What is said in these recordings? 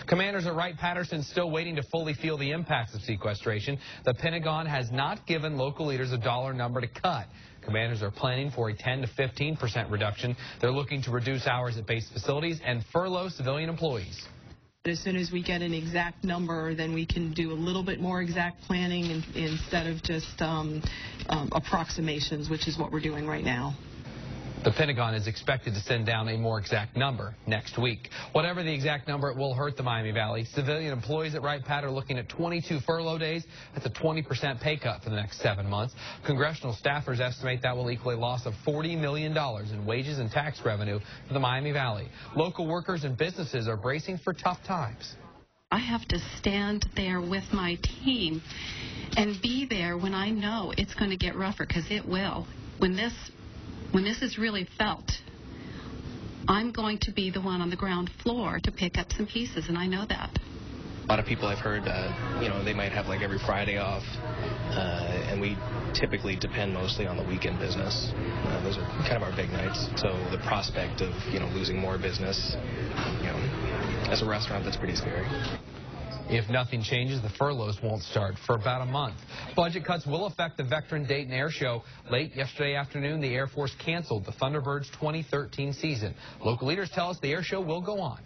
Commanders at Wright, Patterson still waiting to fully feel the impacts of sequestration. The Pentagon has not given local leaders a dollar number to cut. Commanders are planning for a 10 to 15% reduction. They're looking to reduce hours at base facilities and furlough civilian employees. As soon as we get an exact number, then we can do a little bit more exact planning instead of just approximations, which is what we're doing right now. The Pentagon is expected to send down a more exact number next week. Whatever the exact number, it will hurt the Miami Valley. Civilian employees at Wright Pat are looking at 22 furlough days. That's a 20% pay cut for the next 7 months. Congressional staffers estimate that will equal a loss of $40 million in wages and tax revenue for the Miami Valley. Local workers and businesses are bracing for tough times. I have to stand there with my team and be there when I know it's going to get rougher, because it will. When this is really felt, I'm going to be the one on the ground floor to pick up some pieces, and I know that. A lot of people I've heard, they might have like every Friday off, and we typically depend mostly on the weekend business. Those are kind of our big nights. So the prospect of, losing more business, as a restaurant, that's pretty scary. If nothing changes, the furloughs won't start for about a month. Budget cuts will affect the Veteran Dayton Air Show. Late yesterday afternoon, the Air Force canceled the Thunderbirds 2013 season. Local leaders tell us the air show will go on.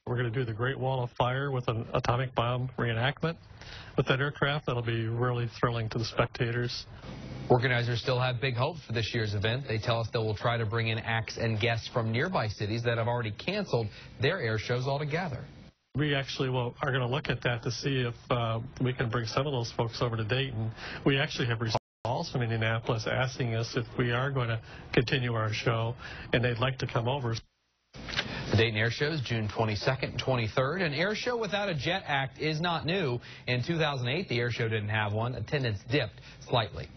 We're going to do the Great Wall of Fire with an atomic bomb reenactment with that aircraft. That'll be really thrilling to the spectators. Organizers still have big hopes for this year's event. They tell us they will try to bring in acts and guests from nearby cities that have already canceled their air shows altogether. We actually are going to look at that to see if we can bring some of those folks over to Dayton. We actually have calls from Indianapolis asking us if we are going to continue our show, and they'd like to come over. The Dayton Air Show is June 22nd and 23rd. An air show without a jet act is not new. In 2008, the air show didn't have one. Attendance dipped slightly.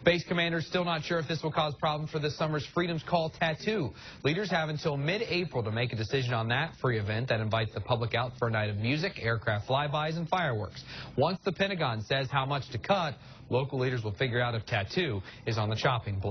Base commanders still not sure if this will cause problems for this summer's Freedom's Call tattoo. Leaders have until mid-April to make a decision on that free event that invites the public out for a night of music, aircraft flybys, and fireworks. Once the Pentagon says how much to cut, local leaders will figure out if tattoo is on the chopping block.